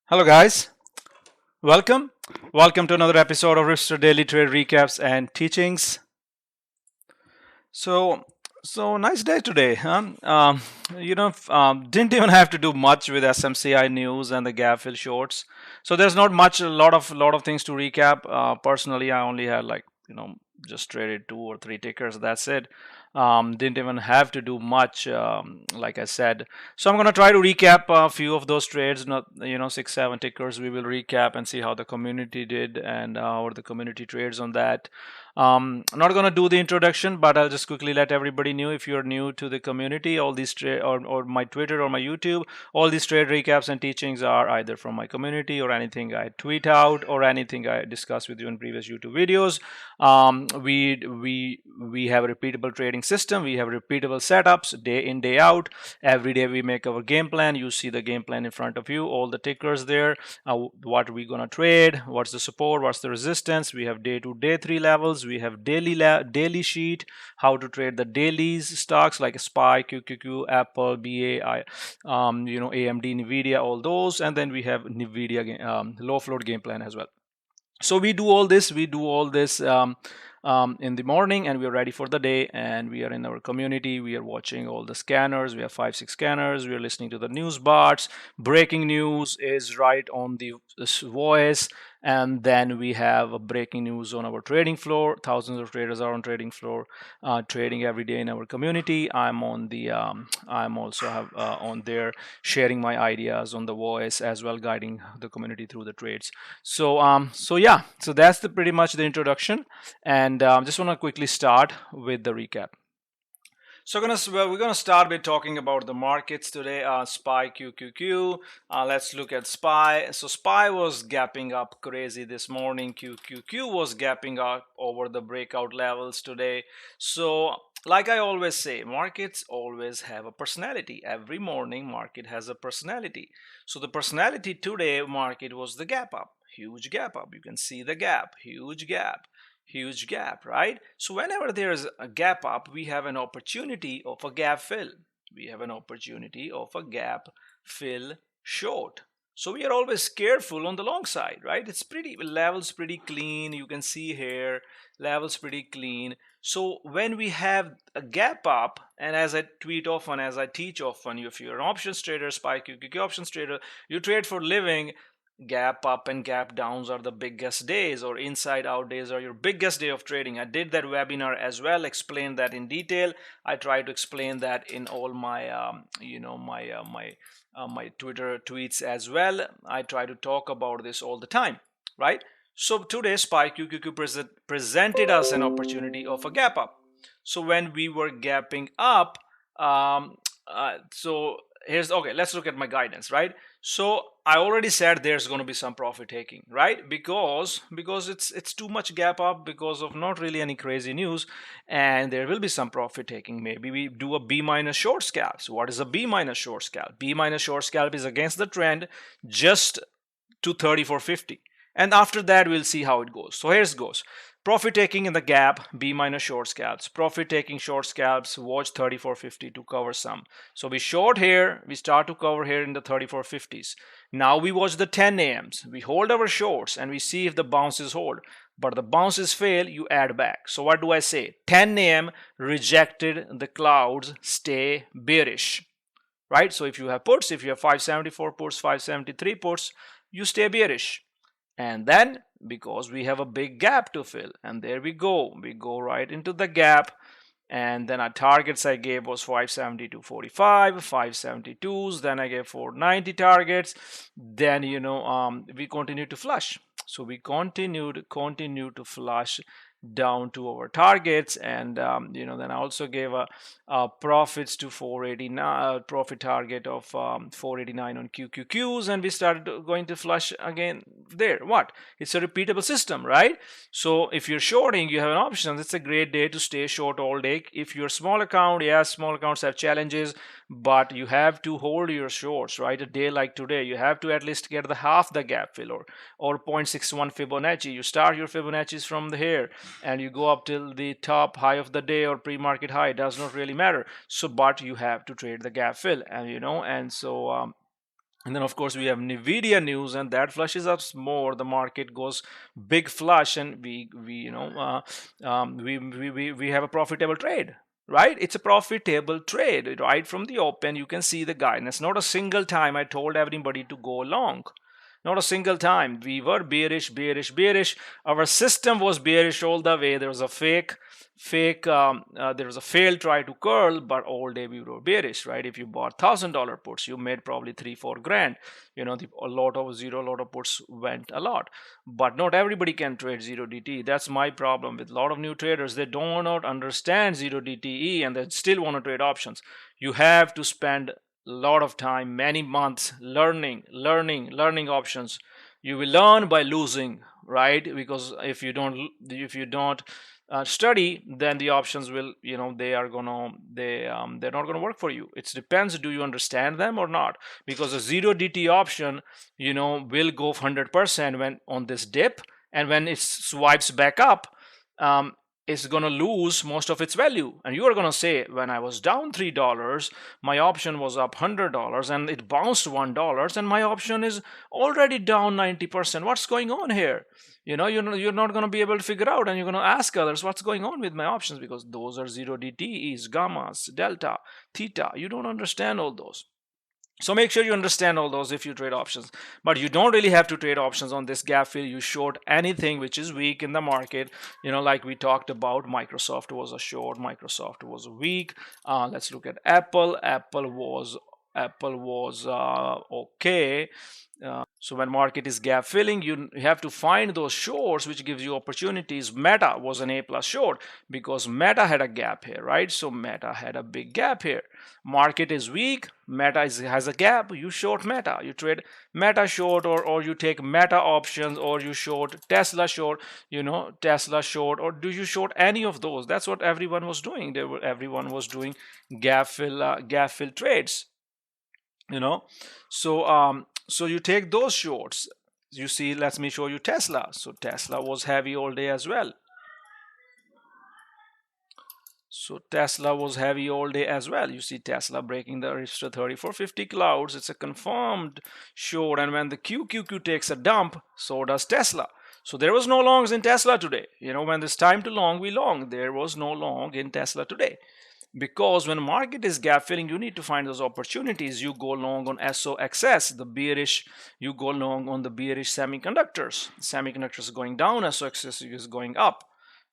Hello guys, welcome. Welcome to another episode of Ripster Daily Trade Recaps and Teachings. So, so nice day today, huh? Didn't even have to do much with SMCI news and the gap fill shorts. So there's not much, a lot of things to recap. Personally, I only had just traded two or three tickers. That's it. Didn't even have to do much, like I said. So I'm gonna try to recap a few of those trades. Not 6, 7 tickers. We will recap and see how the community did and how are the community trades on that. I'm not gonna do the introduction, but I'll just quickly let everybody know if you're new to the community. All these or my Twitter or my YouTube, all these trade recaps and teachings are either from my community or anything I tweet out or anything I discuss with you in previous YouTube videos. We have a repeatable trading system. We have repeatable setups day in day out. Every day we make our game plan. You see the game plan in front of you. All the tickers there. What are we gonna trade? What's the support? What's the resistance? We have day 2, day 3 levels. We have daily sheet. How to trade the dailies stocks like SPY, QQQ, Apple, BA, AMD, NVDA, all those, and then we have NVDA low float game plan as well. So we do all this in the morning, and we are ready for the day, and we are in our community. We are watching all the scanners. We have 5 6 scanners. We are listening to the news bots. Breaking news is right on the voice, and then we have a breaking news on our trading floor. Thousands of traders are on trading floor, trading every day in our community. I'm also have on there sharing my ideas on the voice as well, guiding the community through the trades. So that's the pretty much the introduction, and just want to quickly start with the recap. So we're gonna start with talking about the markets today. SPY QQQ. Let's look at SPY. So SPY was gapping up crazy this morning. QQQ was gapping up over the breakout levels today. So like I always say, markets always have a personality. Every morning market has a personality. So the personality today market was the gap up. Huge gap up. You can see the gap. Huge gap, right? So whenever there is a gap up, we have an opportunity of a gap fill. We have an opportunity of a gap fill short. So we are always careful on the long side, right? It's pretty levels pretty clean. You can see here levels pretty clean. So when we have a gap up, and as I tweet often, as I teach often, if you're an options trader, SPY QQQ options trader, you trade for living, gap up and gap downs are the biggest days, or inside out days are your biggest day of trading. I did that webinar as well, explained that in detail. I try to explain that in all my my Twitter tweets as well. I try to talk about this all the time, right? So today SPY QQQ presented us an opportunity of a gap up. So when we were gapping up, so here's okay, let's look at my guidance, right? So I already said there's going to be some profit taking, right? Because it's too much gap up because of not really any crazy news, and there will be some profit taking. Maybe we do a B minus short scalp. So what is a B minus short scalp? B minus short scalp is against the trend just to 34.50, and after that we'll see how it goes. So here's goes. Profit taking in the gap, B minus short scalps. Profit taking short scalps, watch 34.50 to cover some. So we short here, we start to cover here in the 34.50s. Now we watch the 10 AMs. We hold our shorts and we see if the bounces hold. But the bounces fail, you add back. So what do I say? 10 AM rejected the clouds, stay bearish. Right? So if you have puts, if you have 574 puts, 573 puts, you stay bearish. And then because we have a big gap to fill, and there we go right into the gap, and then our targets I gave was 570 to 45, 572s, then I gave 490 targets. Then we continue to flush. So we continue to flush down to our targets, and then I also gave a profits to 489, profit target of 489 on QQQs, and we started going to flush again there. What? It's a repeatable system, right? So if you're shorting, you have an option. It's a great day to stay short all day. If you're small account, yes, small accounts have challenges, but you have to hold your shorts, right? A day like today, you have to at least get the half the gap fill, or 0.61 Fibonacci. You start your Fibonacci's from here and you go up till the top high of the day or pre-market high. It does not really matter. So but you have to trade the gap fill, and And then of course we have NVDA news, and that flushes us more. The market goes big flush, and we you know we have a profitable trade, right? It's a profitable trade right from the open. You can see the guidance. Not a single time I told everybody to go long. Not a single time. We were bearish, bearish, bearish. Our system was bearish all the way. There was a there was a failed try to curl, but all day we were bearish, right? If you bought $1,000 puts, you made probably 3-4 grand. You know, a lot of puts went a lot, but not everybody can trade zero DTE. That's my problem with a lot of new traders. They do not understand zero DTE, and they still want to trade options. You have to spend lot of time, many months learning options. You will learn by losing, right? Because if you don't study, then the options will, they're not gonna work for you. It depends, do you understand them or not? Because a zero DT option, will go 100% when on this dip, and when it swipes back up, um, is going to lose most of its value. And you are going to say, when I was down $3, my option was up $100 and it bounced $1, and my option is already down 90%. What's going on here? You're not going to be able to figure out, and you're going to ask others what's going on with my options, because those are zero DTEs, gammas, delta, theta. You don't understand all those. So make sure you understand all those if you trade options. But you don't really have to trade options on this gap fill. You short anything which is weak in the market. Like we talked about, Microsoft was a short, Microsoft was weak. Let's look at Apple. Apple was okay. So when market is gap filling, you have to find those shorts which gives you opportunities. Meta was an A plus short because Meta had a gap here, right? So Meta had a big gap here. Market is weak, Meta has a gap, you short Meta. You trade Meta short, or you take Meta options, or you short Tesla short, Tesla short, or do you short any of those? That's what everyone was doing. Everyone was doing gap fill trades. So you take those shorts. You see, let me show you Tesla. So Tesla was heavy all day as well. So Tesla was heavy all day as well. You see Tesla breaking the Ripster 3450 clouds. It's a confirmed short, and when the QQQ takes a dump, so does Tesla. So there was no longs in Tesla today. When it's time to long, we long. There was no long in Tesla today. Because when market is gap filling, you need to find those opportunities. You go long on SOXL, the bearish. You go long on the bearish semiconductors. Semiconductors going down, SOXL is going up.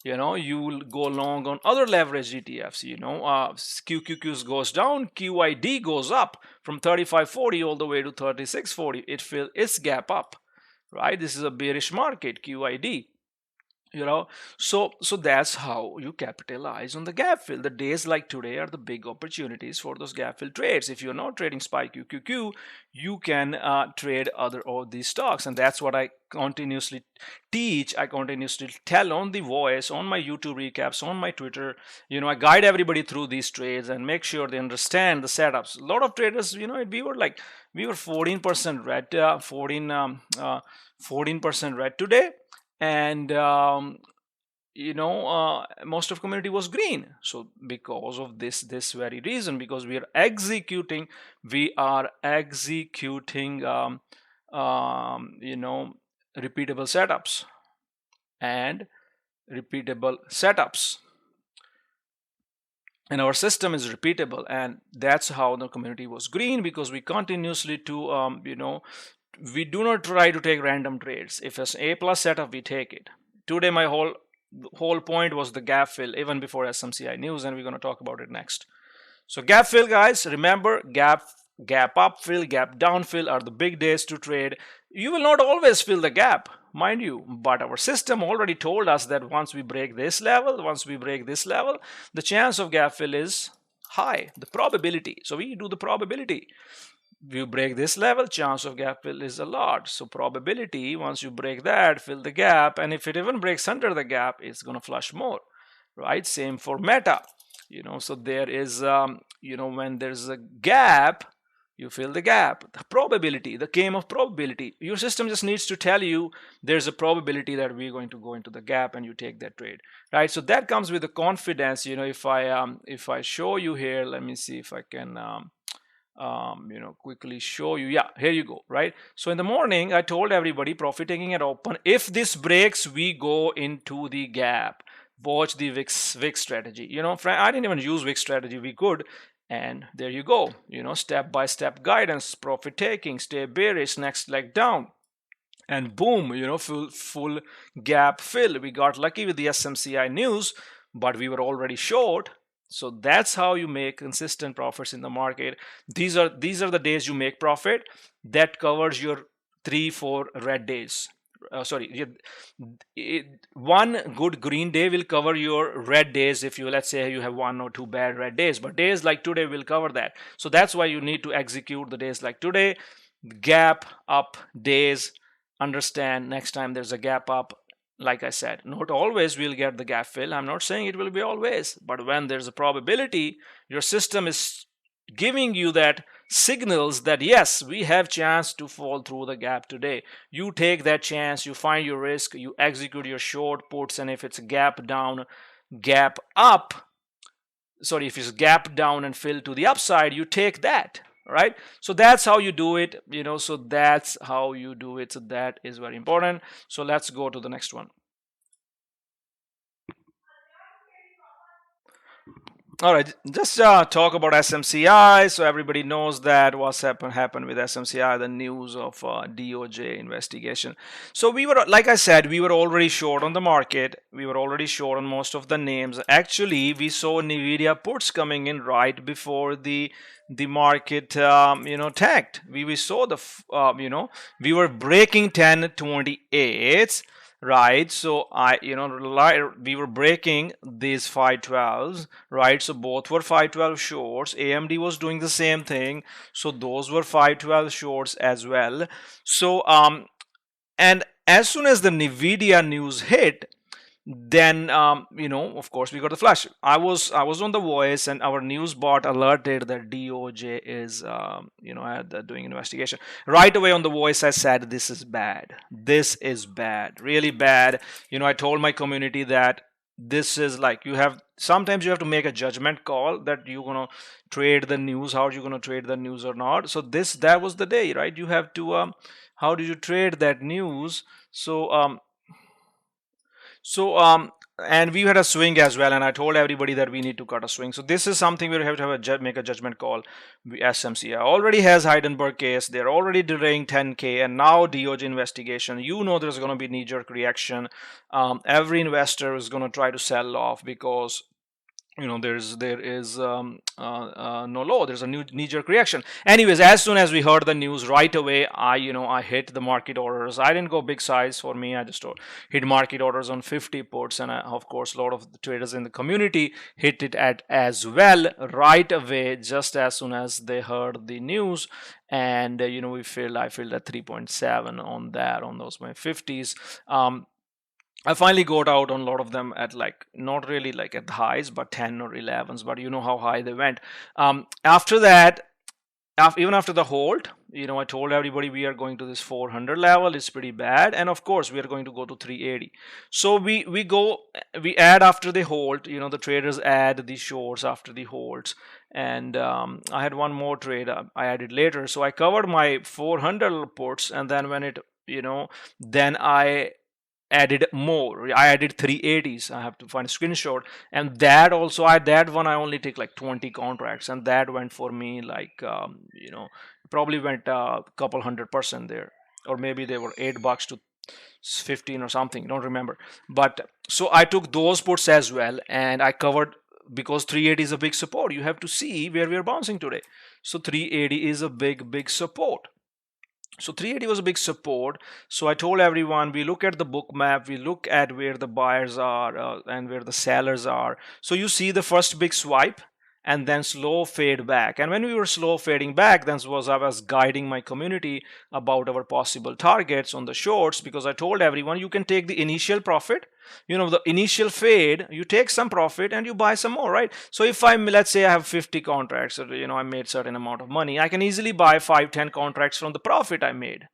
You will go long on other leverage ETFs. QQQs goes down, QID goes up from 3540 all the way to 3640. It fills its gap up, right? This is a bearish market, QID. So that's how you capitalize on the gap fill. The days like today are the big opportunities for those gap fill trades. If you're not trading SPY QQQ, you can trade other of these stocks, and that's what I continuously teach. I continuously tell on the voice, on my YouTube recaps, on my Twitter. I guide everybody through these trades and make sure they understand the setups. A lot of traders, we were 14% red, 14% red today, and most of community was green. So because of this very reason, because we are executing repeatable setups and and our system is repeatable, and that's how the community was green, because we continuously we do not try to take random trades. If it's A plus setup, we take it. Today my whole point was the gap fill, even before SMCI news, and we're going to talk about it next. So gap fill, guys, remember, gap up fill, gap down fill are the big days to trade. You will not always fill the gap, mind you, but our system already told us that once we break this level, the chance of gap fill is high, the probability. So we do the probability. You break this level, chance of gap fill is a lot. So probability, once you break that, fill the gap, and if it even breaks under the gap, it's going to flush more, right? Same for Meta. So there is when there's a gap, you fill the gap. The probability, the game of probability, your system just needs to tell you there's a probability that we're going to go into the gap, and you take that trade, right? So that comes with the confidence. If I show you here, let me see if I can quickly show you. Yeah, here you go, right? So in the morning, I told everybody profit taking at open. If this breaks, we go into the gap. Watch the VIX strategy. I didn't even use VIX strategy. We could. And there you go. Step by step guidance, profit taking, stay bearish, next leg down. And boom, full gap fill. We got lucky with the SMCI news, but we were already short. So that's how you make consistent profits in the market. These are the days you make profit. That covers your 3-4 red days. One good green day will cover your red days if you, let's say, you have 1 or 2 bad red days, but days like today will cover that. So that's why you need to execute the days like today. Gap up days. Understand next time there's a gap up, like I said, not always we'll get the gap fill. I'm not saying it will be always, but when there's a probability, your system is giving you that signals that yes, we have chance to fall through the gap today. You take that chance, you find your risk, you execute your short puts, and if it's a gap down, gap up, if it's gap down and fill to the upside, you take that. Right? So that's how you do it. So that's how you do it. So that is very important. So let's go to the next one. All right, just talk about SMCI. So everybody knows that what's happened with SMCI, the news of DOJ investigation. So we were, like I said, we were already short on the market. We were already short on most of the names. Actually, we saw NVDA puts coming in right before the market, tanked. We saw we were breaking 1028. Right, so we were breaking these 512s, right? So both were 512 shorts. AMD was doing the same thing, so those were 512 shorts as well. So and as soon as the NVIDIA news hit, then of course we got the flash. I was on the voice, and our news bot alerted that DOJ is doing investigation. Right away on the voice I said, this is bad, really bad. I told my community that this is like, sometimes you have to make a judgment call that you're gonna trade the news, how are you gonna trade the news or not. So that was the day, right? You have to how do you trade that news? And we had a swing as well, and I told everybody that we need to cut a swing. So this is something we have to make a judgment call. SMCI already has Heidenberg case. They're already delaying 10K, and now DOJ investigation. There's going to be knee-jerk reaction. Every investor is going to try to sell off because there is no law. There's a new knee-jerk reaction. Anyways, as soon as we heard the news, right away I hit the market orders. I didn't go big size. For me, I just hit market orders on 50 puts, and of course a lot of the traders in the community hit it at as well right away, just as soon as they heard the news. And I filled at 3.7 on those my 50s. I finally got out on a lot of them at not really like at the highs, but 10 or 11s, but you know how high they went. After that, even after the hold, I told everybody we are going to this 400 level. It's pretty bad. And of course, we are going to go to 380. So we add after the hold, the traders add the shorts after the holds. And I had one more trade I added later. So I covered my 400 puts, and then when it, then I added more. I added 380s. I have to find a screenshot, and that also that one I only take like 20 contracts, and that went for me like probably went a couple 100% there, or maybe they were $8 to 15 or something, don't remember. But so I took those puts as well, and I covered, because 380 is a big support. You have to see where we are bouncing today. So 380 is a big support. So 380 was a big support. So I told everyone, we look at the book map, we look at where the buyers are and where the sellers are. So you see the first big swipe and then slow fade back. And when we were slow fading back, then I was guiding my community about our possible targets on the shorts, because I told everyone you can take the initial profit, the initial fade, you take some profit and you buy some more, right? So if let's say I have 50 contracts, I made certain amount of money, I can easily buy 5-10 contracts from the profit I made.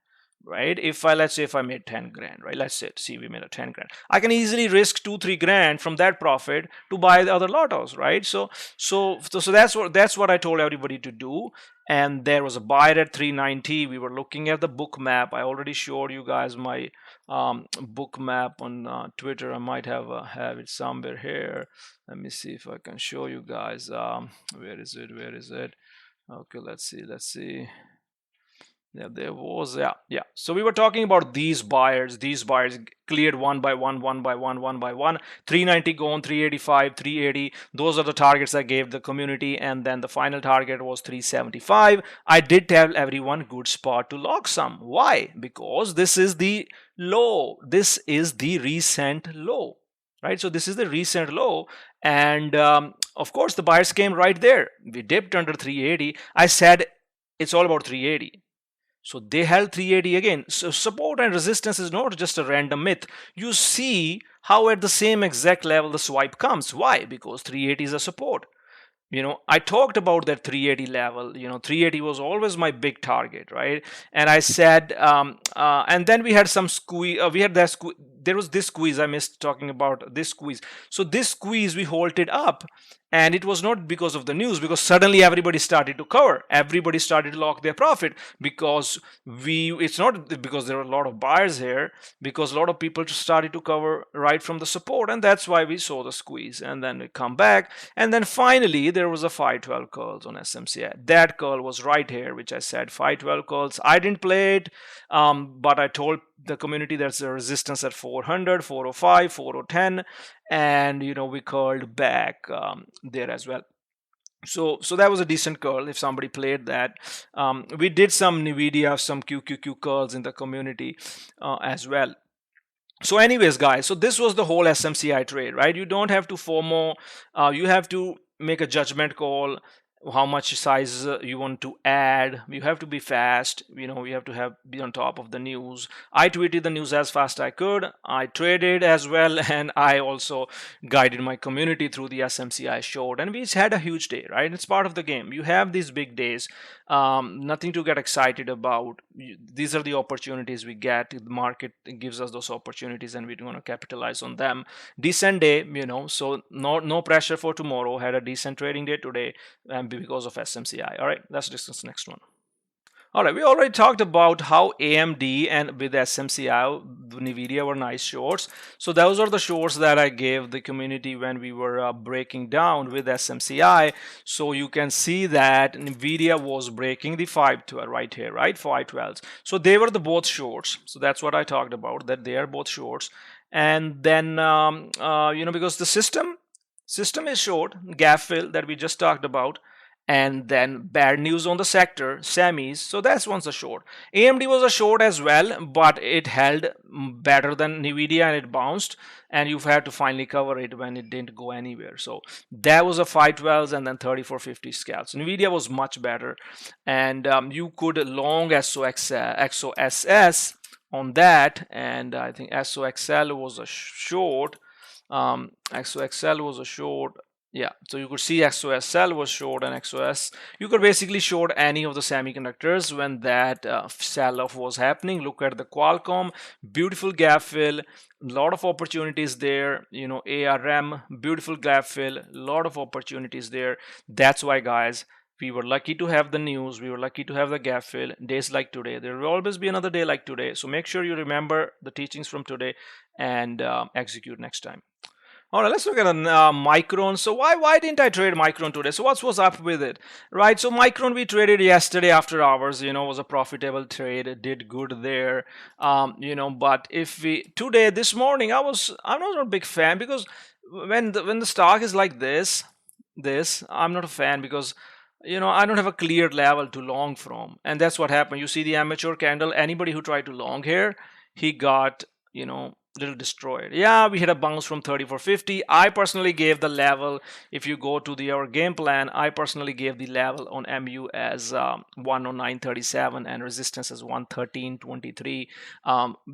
right? If I, let's say if I made 10 grand, right? Let's say, see, we made a 10 grand. I can easily risk 2-3 grand from that profit to buy the other lottos, right? So that's what I told everybody to do. And there was a buyer at 390. We were looking at the book map. I already showed you guys my book map on Twitter. I might have it somewhere here. Let me see if I can show you guys. Where is it? Where is it? Okay, let's see. Let's see. Yeah, there was, yeah. So we were talking about these buyers. These buyers cleared one by one, one by one, one by one. 390 gone, 385, 380. Those are the targets I gave the community, and then the final target was 375. I did tell everyone good spot to lock some. Why? Because this is the low. This is the recent low, right? So this is the recent low, and of course the buyers came right there. We dipped under 380. I said it's all about 380. So they held 380 again. So support and resistance is not just a random myth. You see how at the same exact level the swipe comes. Why? Because 380 is a support. I talked about that 380 level. 380 was always my big target, right? And I said, and then we had some squeeze. We had that squeeze. There was this squeeze. I missed talking about this squeeze. So this squeeze we halted up, and it was not because of the news, because suddenly everybody started to cover. Everybody started to lock their profit because it's not because there are a lot of buyers here, because a lot of people started to cover right from the support, and that's why we saw the squeeze. And then we come back, and then finally there was a 512 curls on SMCI. That curl was right here, which I said 512 curls. I didn't play it, but I told the community there's a resistance at 400, 405, 4010, and we curled back there as well. So that was a decent curl if somebody played that. We did some NVDA, some QQQ curls in the community as well. So anyways, guys, so this was the whole SMCI trade, right? You don't have to FOMO. You have to make a judgment call how much size you want to add. You have to be fast. You have to be on top of the news. I tweeted the news as fast as I could. I traded as well, and I also guided my community through the SMCI short, and we had a huge day, right? It's part of the game. You have these big days. Nothing to get excited about. These are the opportunities we get. The market gives us those opportunities, and we want to capitalize on them. Decent day, so no pressure for tomorrow. Had a decent trading day today, because of SMCI. All right, let's discuss the next one. All right, we already talked about how AMD and with SMCI, NVDA were nice shorts. So those are the shorts that I gave the community when we were breaking down with SMCI. So you can see that NVIDIA was breaking the 512 right here, right? 512s. So they were the both shorts. So that's what I talked about, that they are both shorts. And then, because the system is short, gap fill that we just talked about. And then bad news on the sector, semis. So that's one's a short. AMD was a short as well, but it held better than NVIDIA and it bounced. And you've had to finally cover it when it didn't go anywhere. So that was a 512s and then 3450 scalps. NVIDIA was much better. And you could long XOSS on that. And I think SOXL was a short. XOXL was a short. Yeah, so you could see XOSL was short and XOS. You could basically short any of the semiconductors when that sell-off was happening. Look at the Qualcomm, beautiful gap fill, a lot of opportunities there. ARM, beautiful gap fill, a lot of opportunities there. That's why, guys, we were lucky to have the news. We were lucky to have the gap fill. Days like today, there will always be another day like today. So make sure you remember the teachings from today and execute next time. All right, let's look at Micron. So why didn't I trade Micron today? So what's up with it, right? So Micron we traded yesterday after hours. Was a profitable trade. It did good there. But if we today this morning I'm not a big fan because when the stock is like this, I'm not a fan because I don't have a clear level to long from, and that's what happened. You see the amateur candle. Anybody who tried to long here, he got little destroyed. Yeah, we had a bounce from 3450. I personally gave the level, if you go to our game plan, I personally gave the level on MU as 109.37 and resistance as 113.23.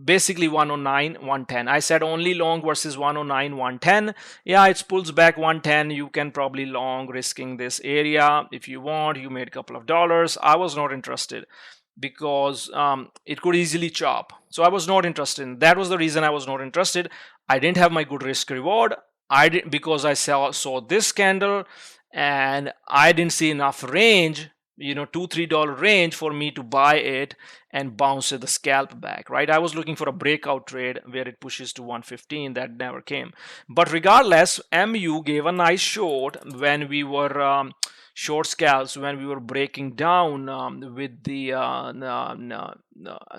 Basically 109, 110. I said only long versus 109, 110. Yeah, it pulls back 110. You can probably long risking this area if you want. You made a couple of dollars. I was not interested. because it could easily chop. So I was not interested. That was the reason I was not interested. I didn't have my good risk reward. I did because I saw this candle and I didn't see enough range, you know, $2-3 range for me to buy it and bounce the scalp back, right? I was looking for a breakout trade where it pushes to 115. That never came. But regardless, MU gave a nice short when we were short scalps, when we were breaking down with the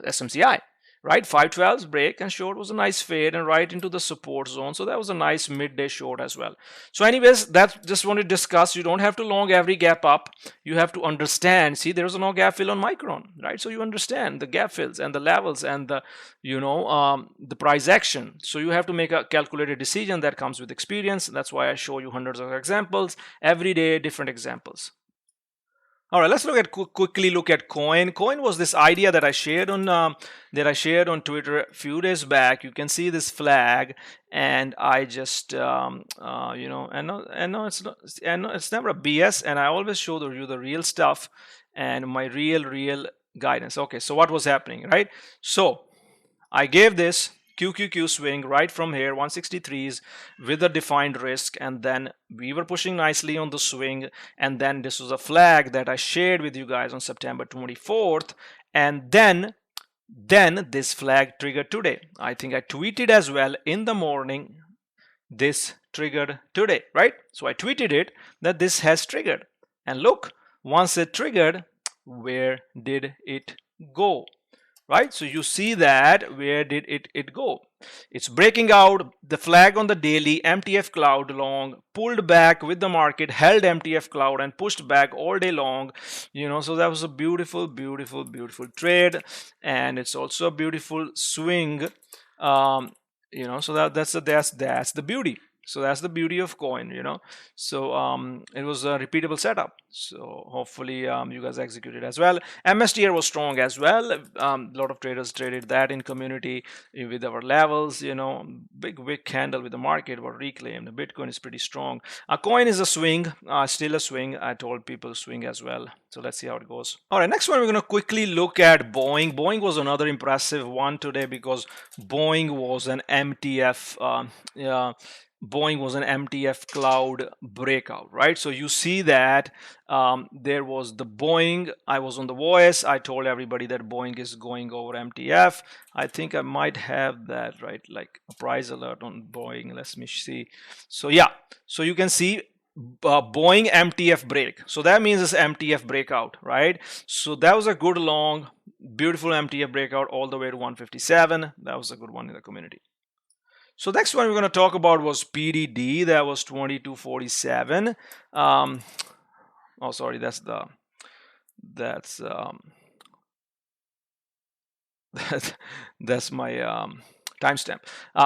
SMCI. Right, 512s break and short was a nice fade and right into the support zone. So that was a nice midday short as well. So anyways, that just want to discuss. You don't have to long every gap up. You have to understand. See, there's no gap fill on Micron, right? So you understand the gap fills and the levels and the, you know, the price action. So you have to make a calculated decision that comes with experience. That's why I show you hundreds of examples every day, different examples. All right, let's quickly look at coin. Coin was this idea that I shared on Twitter a few days back. You can see this flag, and I just you know, and no, it's not, and no, it's never a BS. And I always show you the real stuff and my real guidance. Okay, so what was happening, right? So I gave this QQQ swing right from here, 163s with a defined risk, and then we were pushing nicely on the swing, and then this was a flag that I shared with you guys on September 24th, and then this flag triggered today. I think I tweeted as well in the morning, this triggered today, right? So I tweeted it that this has triggered, and look, once it triggered, where did it go? Right, so you see that where did it go? It's breaking out the flag on the daily, MTF cloud long, pulled back with the market, held MTF cloud and pushed back all day long, you know. So that was a beautiful trade, and it's also a beautiful swing, you know. So that's the beauty. So that's the beauty of coin, you know. So it was a repeatable setup. So hopefully you guys executed as well. MSTR was strong as well. A lot of traders traded that in community with our levels, you know. Big candle with the market were reclaimed. Bitcoin is pretty strong. A coin is a swing, still a swing. I told people swing as well. So let's see how it goes. All right, next one we're going to quickly look at Boeing. Boeing was another impressive one today because Boeing was an MTF. Boeing was an MTF cloud breakout, right? So you see that there was the Boeing. I was on the voice. I told everybody that Boeing is going over MTF. I think I might have that, right? Like a price alert on Boeing. Let me see. So yeah, so you can see Boeing MTF break. So that means it's MTF breakout, right? So that was a good long, beautiful MTF breakout all the way to 157. That was a good one in the community. So next one we're going to talk about was PDD. That was 2247. Oh, sorry, that's that's my timestamp.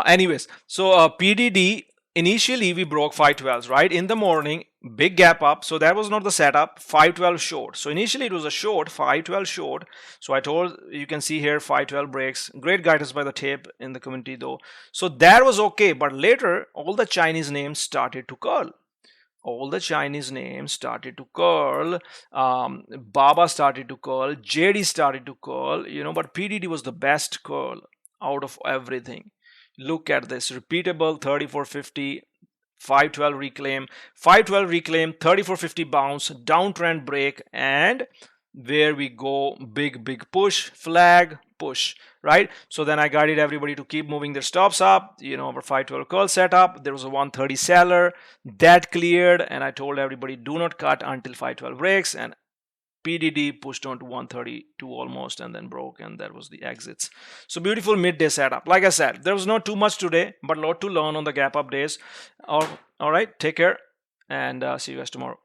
Anyways, so PDD, initially we broke 512s, right? In the morning, big gap up. So that was not the setup. 512 short. So initially it was a short, 512 short. So I told, you can see here 512 breaks. Great guidance by the tape in the community though. So that was okay. But later all the Chinese names started to curl. All the Chinese names started to curl. Baba started to curl. JD started to curl, you know, but PDD was the best curl out of everything. Look at this, repeatable 3450, 512 reclaim, 512 reclaim, 3450 bounce, downtrend break, and where we go, big push, flag, push, right? So then I guided everybody to keep moving their stops up, you know, over 512 curl setup. There was a 130 seller that cleared, and I told everybody do not cut until 512 breaks, and PDD pushed on to 132 almost and then broke, and that was the exits. So beautiful midday setup. Like I said, there was not too much today, but a lot to learn on the gap up days. All right, take care and see you guys tomorrow.